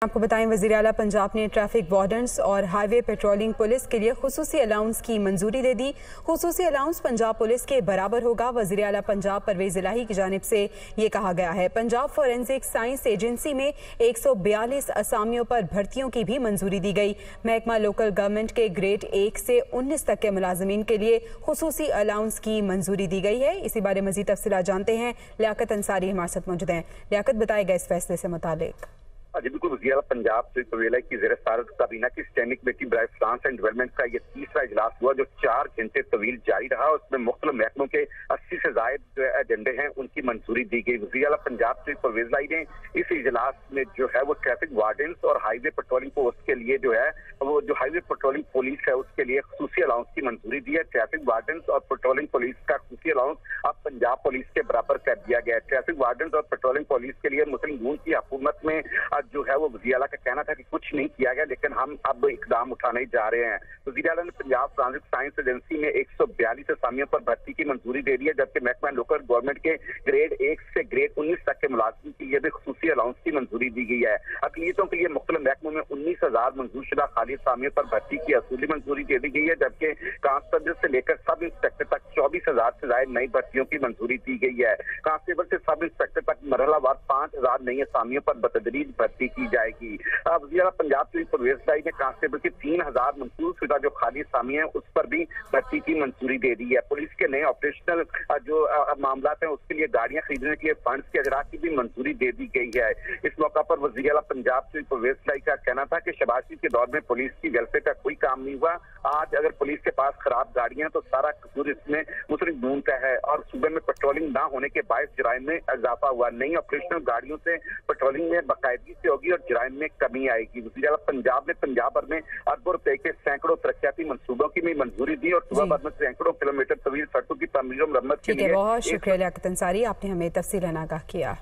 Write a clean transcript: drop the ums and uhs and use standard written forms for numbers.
आपको बताएं, वज़ीर आला पंजाब ने ट्रैफिक वार्डन्स और हाईवे पेट्रोलिंग पुलिस के लिए खुसूसी अलाउंस की मंजूरी दे दी। खुसूसी अलाउंस पंजाब पुलिस के बराबर होगा। वज़ीर आला पंजाब परवेज इलाही की जानिब से ये कहा गया है। पंजाब फोरेंसिक साइंस एजेंसी में 142 असामियों पर भर्तियों की भी मंजूरी दी गई। महकमा लोकल गवर्नमेंट के ग्रेड 1 से 19 तक के मुलाजमीन के लिए खुसूसी अलाउंस की मंजूरी दी गई है। इसी बारे मजीद तफसीलात जानते हैं। लियाकत अंसारी हमारे साथ मौजूद हैं। लियाकत, बताएगा इस फैसले से मुतालिक। जी बिल्कुल, वज़ीर आला पंजाब परवेज की ज़ेर सदारत काबीना की स्टैंडिंग कमेटी बराए फाइनेंस एंड डेवलपमेंट का ये तीसरा इजलास हुआ जो 4 घंटे तवील जारी रहा। उसमें मुख्तलिफ महकमों के 80 से ज़ायद जो एजेंडे हैं उनकी मंजूरी दी गई। वज़ीर आला पंजाब परवेज ने इस इजलास में जो है वो ट्रैफिक वार्डन्स और हाईवे पेट्रोलिंग पोस्ट के लिए जो है वो जो हाईवे पेट्रोलिंग पुलिस है उसके लिए खुसूसी अलाउंस की मंजूरी दी है। ट्रैफिक वार्डन्स और पेट्रोलिंग पुलिस का खुसूसी अलाउंस अब पंजाब पुलिस के बराबर कर दिया गया है। ट्रैफिक वार्डन्स और पेट्रोलिंग पुलिस के लिए मुस्लिम लीग की हुकूमत में जो है वो वज़ीर आला का कहना था कि कुछ नहीं किया गया, लेकिन हम अब इकदाम उठाने जा रहे हैं। वज़ीर आला ने पंजाब फोरेंसिक साइंस एजेंसी में 142 असामियों पर भर्ती की मंजूरी दे दी है, जबकि महकमा लोकल गवर्नमेंट के ग्रेड 1 से ग्रेड 19 तक के मुलाजिम के लिए भी खुसूसी अलाउंस की मंजूरी दी गई है। अक़लियतों के लिए मुख्तलिफ महकमों में 19,000 मंजूरशुदा खाली असामियों पर भर्ती की असूली मंजूरी दे दी गई है, जबकि कांस्टेबल से लेकर सब इंस्पेक्टर तक 24,000 से ज्यादा नई भर्तियों की मंजूरी दी गई है। कांस्टेबल से सब इंस्पेक्टर तक मरहलावार 5,000 नई असामियों पर बतदरीज भर्ती की जाएगी। वज़ीर आला पंजाब परवेज ने कांस्टेबल की 3,000 मंजूरशुदा जो खाली असामी है उस पर भी भर्ती की मंजूरी दे दी है। पुलिस के नए ऑपरेशनल जो मामला है उसके लिए गाड़ियां खरीदने के लिए फंड्स के अजरा की भी मंजूरी दे दी गई है। इस मौका पर वज़ीर आला पंजाब परवेज का कहना था कि शबाशी के दौर में पुलिस की वेलफेयर का कोई काम नहीं हुआ। आज अगर पुलिस के पास खराब गाड़ियां तो सारा कसूर इसमें मुस्लिम लीग का है और सूबे में पेट्रोलिंग ना होने के बायस जराइम में इजाफा हुआ। नई ऑपरेशनल गाड़ियों से पेट्रोलिंग में बाकायदगी से होगी और जराइम में कमी आएगी। वज़ीर आला पंजाब ने पंजाब भर में अरबों रुपए के सैकड़ों तरक्याती मंसूबों की भी मंजूरी दी और सूबा भर में सैकड़ों किलोमीटर तवील सड़कों की तमीर और मरम्मत के लिए। बहुत शुक्रिया लियाकत अंसारी, आपने हमें तफसीलन आगाह किया।